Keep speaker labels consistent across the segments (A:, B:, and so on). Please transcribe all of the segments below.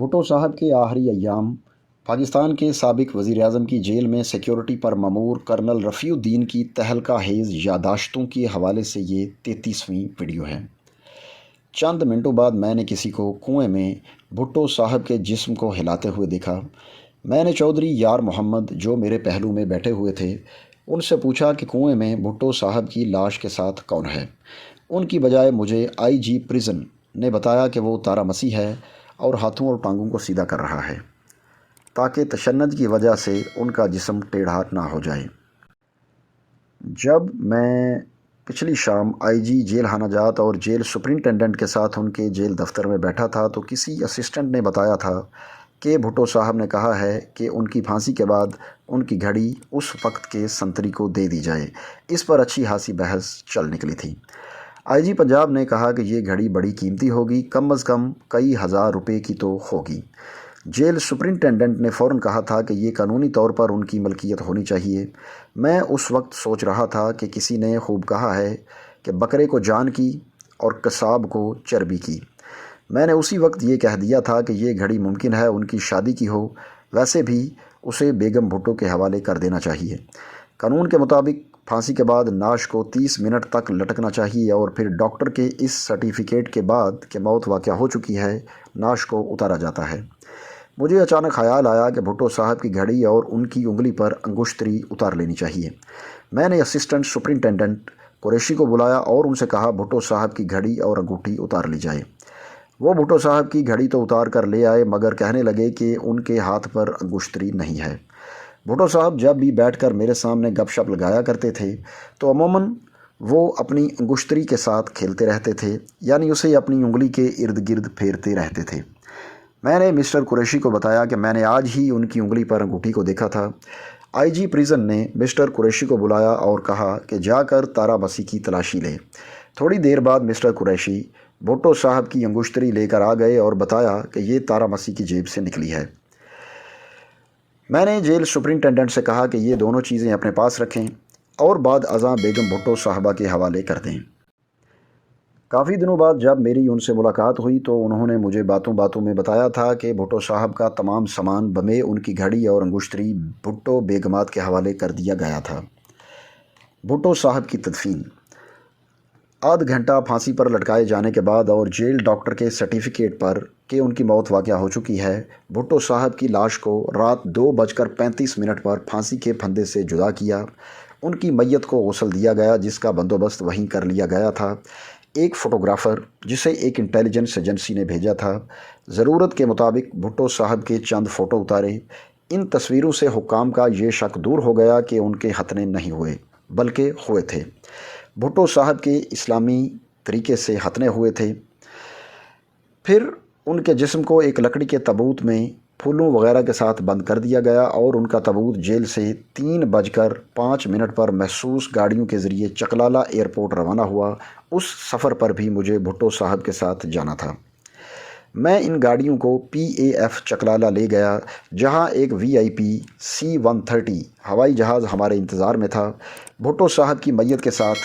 A: بھٹو صاحب کے آخری ایام پاکستان کے سابق وزیر اعظم کی جیل میں سیکیورٹی پر مامور کرنل رفیع الدین کی تہلکہ خیز یادداشتوں کے حوالے سے یہ 33ویں ویڈیو ہے۔ چند منٹوں بعد میں نے کسی کو کنویں میں بھٹو صاحب کے جسم کو ہلاتے ہوئے دیکھا۔ میں نے چودھری یار محمد جو میرے پہلو میں بیٹھے ہوئے تھے ان سے پوچھا کہ کنویں میں بھٹو صاحب کی لاش کے ساتھ کون ہے۔ ان کی بجائے مجھے آئی جی پریزن نے بتایا کہ وہ تارا مسیح ہے اور ہاتھوں اور ٹانگوں کو سیدھا کر رہا ہے تاکہ تشنج کی وجہ سے ان کا جسم ٹیڑھا نہ ہو جائے۔ جب میں پچھلی شام آئی جی جیل خانہ جات اور جیل سپرنٹینڈنٹ کے ساتھ ان کے جیل دفتر میں بیٹھا تھا تو کسی اسسٹنٹ نے بتایا تھا کہ بھٹو صاحب نے کہا ہے کہ ان کی پھانسی کے بعد ان کی گھڑی اس وقت کے سنتری کو دے دی جائے۔ اس پر اچھی خاصی بحث چل نکلی تھی۔ آئی جی پنجاب نے کہا کہ یہ گھڑی بڑی قیمتی ہوگی، کم از کم کئی ہزار روپے کی تو ہوگی۔ جیل سپرنٹینڈنٹ نے فوراً کہا تھا کہ یہ قانونی طور پر ان کی ملکیت ہونی چاہیے۔ میں اس وقت سوچ رہا تھا کہ کسی نے خوب کہا ہے کہ بکرے کو جان کی اور قصاب کو چربی کی۔ میں نے اسی وقت یہ کہہ دیا تھا کہ یہ گھڑی ممکن ہے ان کی شادی کی ہو، ویسے بھی اسے بیگم بھٹو کے حوالے کر دینا چاہیے۔ قانون کے مطابق پھانسی کے بعد نعش کو 30 منٹ تک لٹکنا چاہیے اور پھر ڈاکٹر کے اس سرٹیفکیٹ کے بعد کہ موت واقع ہو چکی ہے نعش کو اتارا جاتا ہے۔ مجھے اچانک خیال آیا کہ بھٹو صاحب کی گھڑی اور ان کی انگلی پر انگشتری اتار لینی چاہیے۔ میں نے اسسٹنٹ سپرنٹینڈنٹ قریشی کو بلایا اور ان سے کہا بھٹو صاحب کی گھڑی اور انگوٹھی اتار لی جائے۔ وہ بھٹو صاحب کی گھڑی تو اتار کر لے آئے مگر کہنے لگے کہ ان کے ہاتھ پر انگشتری نہیں ہے۔ بھٹو صاحب جب بھی بیٹھ کر میرے سامنے گپ شپ لگایا کرتے تھے تو عموماً وہ اپنی انگشتری کے ساتھ کھیلتے رہتے تھے، یعنی اسے اپنی انگلی کے ارد گرد پھیرتے رہتے تھے۔ میں نے مسٹر قریشی کو بتایا کہ میں نے آج ہی ان کی انگلی پر انگوٹھی کو دیکھا تھا۔ آئی جی پریزن نے مسٹر قریشی کو بلایا اور کہا کہ جا کر تارا مسیح کی تلاشی لے۔ تھوڑی دیر بعد مسٹر قریشی بھٹو صاحب کی انگشتری لے کر آ گئے اور بتایا کہ یہ تارا مسیح کی جیب سے نکلی ہے۔ میں نے جیل سپرنٹینڈنٹ سے کہا کہ یہ دونوں چیزیں اپنے پاس رکھیں اور بعد ازاں بیگم بھٹو صاحبہ کے حوالے کر دیں۔ کافی دنوں بعد جب میری ان سے ملاقات ہوئی تو انہوں نے مجھے باتوں باتوں میں بتایا تھا کہ بھٹو صاحب کا تمام سامان بمے ان کی گھڑی اور انگشتری بھٹو بیگمات کے حوالے کر دیا گیا تھا۔ بھٹو صاحب کی تدفین آدھ گھنٹہ پھانسی پر لٹکائے جانے کے بعد اور جیل ڈاکٹر کے سرٹیفکیٹ پر کہ ان کی موت واقع ہو چکی ہے، بھٹو صاحب کی لاش کو رات 2:35 پر پھانسی کے پھندے سے جدا کیا۔ ان کی میت کو غسل دیا گیا جس کا بندوبست وہیں کر لیا گیا تھا۔ ایک فوٹوگرافر جسے ایک انٹیلیجنس ایجنسی نے بھیجا تھا، ضرورت کے مطابق بھٹو صاحب کے چند فوٹو اتارے۔ ان تصویروں سے حکام کا یہ شک دور ہو گیا کہ ان کے ختنے نہیں ہوئے بلکہ ہوئے تھے۔ بھٹو صاحب کے اسلامی طریقے سے ختنے ہوئے تھے۔ پھر ان کے جسم کو ایک لکڑی کے تابوت میں پھولوں وغیرہ کے ساتھ بند کر دیا گیا اور ان کا تابوت جیل سے 3:05 پر مخصوص گاڑیوں کے ذریعے چکلالہ ایئرپورٹ روانہ ہوا۔ اس سفر پر بھی مجھے بھٹو صاحب کے ساتھ جانا تھا۔ میں ان گاڑیوں کو PAF چکلالہ لے گیا جہاں ایک VIP C-130 ہوائی جہاز ہمارے انتظار میں تھا۔ بھٹو صاحب کی میت کے ساتھ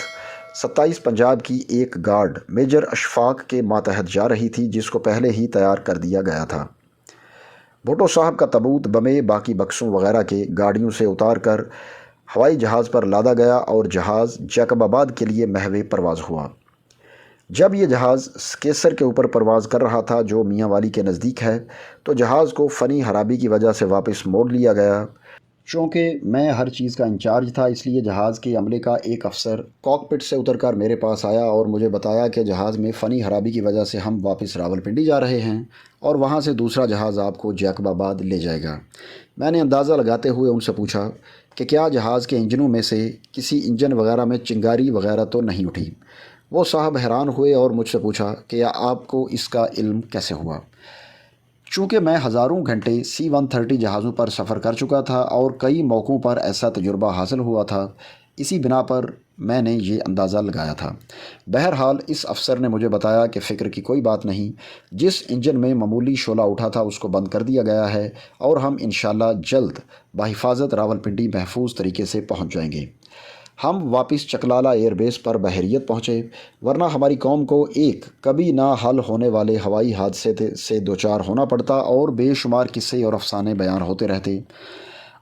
A: 27 پنجاب کی ایک گارڈ میجر اشفاق کے ماتحت جا رہی تھی جس کو پہلے ہی تیار کر دیا گیا تھا۔ بھٹو صاحب کا تابوت بمے باقی بکسوں وغیرہ کے گاڑیوں سے اتار کر ہوائی جہاز پر لادا گیا اور جہاز جیکب آباد کے لیے محو پرواز ہوا۔ جب یہ جہاز کیسر کے اوپر پرواز کر رہا تھا جو میاں والی کے نزدیک ہے تو جہاز کو فنی خرابی کی وجہ سے واپس موڑ لیا گیا۔ چونکہ میں ہر چیز کا انچارج تھا اس لیے جہاز کے عملے کا ایک افسر کاکپٹ سے اتر کر میرے پاس آیا اور مجھے بتایا کہ جہاز میں فنی خرابی کی وجہ سے ہم واپس راولپنڈی جا رہے ہیں اور وہاں سے دوسرا جہاز آپ کو جیکب آباد لے جائے گا۔ میں نے اندازہ لگاتے ہوئے ان سے پوچھا کہ کیا جہاز کے انجنوں میں سے کسی انجن وغیرہ میں چنگاری وغیرہ تو نہیں اٹھی؟ وہ صاحب حیران ہوئے اور مجھ سے پوچھا کہ آپ کو اس کا علم کیسے ہوا؟ چونکہ میں ہزاروں گھنٹے C-130 جہازوں پر سفر کر چکا تھا اور کئی موقعوں پر ایسا تجربہ حاصل ہوا تھا، اسی بنا پر میں نے یہ اندازہ لگایا تھا۔ بہرحال اس افسر نے مجھے بتایا کہ فکر کی کوئی بات نہیں، جس انجن میں معمولی شعلہ اٹھا تھا اس کو بند کر دیا گیا ہے اور ہم انشاءاللہ جلد بحفاظت راولپنڈی محفوظ طریقے سے پہنچ جائیں گے۔ ہم واپس چکلالہ ایئر بیس پر بحریت پہنچے، ورنہ ہماری قوم کو ایک کبھی نہ حل ہونے والے ہوائی حادثے سے دوچار ہونا پڑتا اور بے شمار قصے اور افسانے بیان ہوتے رہتے،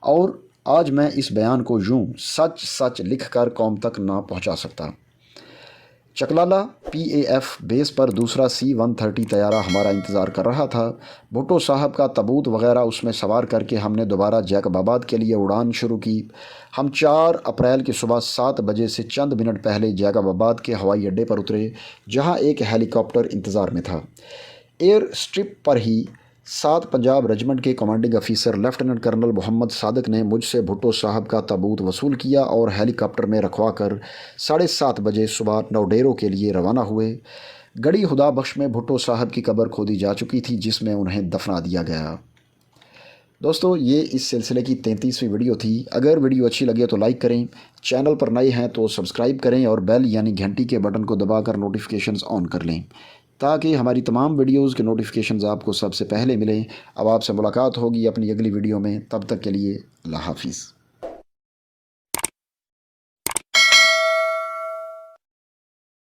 A: اور آج میں اس بیان کو یوں سچ سچ لکھ کر قوم تک نہ پہنچا سکتا۔ چکلالہ PAF بیس پر دوسرا C-130 طیارہ ہمارا انتظار کر رہا تھا۔ بھٹو صاحب کا تابوت وغیرہ اس میں سوار کر کے ہم نے دوبارہ جیکب آباد کے لیے اڑان شروع کی۔ ہم 4 اپریل کی صبح 7 بجے سے چند منٹ پہلے جیکب آباد کے ہوائی اڈے پر اترے، جہاں ایک ہیلی کاپٹر انتظار میں تھا۔ ایئر اسٹرپ پر ہی 7 پنجاب رجمنٹ کے کمانڈنگ افیسر لیفٹیننٹ کرنل محمد صادق نے مجھ سے بھٹو صاحب کا تابوت وصول کیا اور ہیلی کاپٹر میں رکھوا کر 7:30 بجے صبح نوڈیرو کے لیے روانہ ہوئے۔ گڑھی خدا بخش میں بھٹو صاحب کی قبر کھودی جا چکی تھی، جس میں انہیں دفنا دیا گیا۔ دوستو، یہ اس سلسلے کی 33ویں ویڈیو تھی۔ اگر ویڈیو اچھی لگے تو لائک کریں، چینل پر نئے ہیں تو سبسکرائب کریں اور بیل یعنی گھنٹی کے بٹن کو دبا کر نوٹیفیکیشنز آن کر لیں تاکہ ہماری تمام ویڈیوز کے نوٹیفیکیشنز آپ کو سب سے پہلے ملیں۔ اب آپ سے ملاقات ہوگی اپنی اگلی ویڈیو میں، تب تک کے لیے اللہ حافظ۔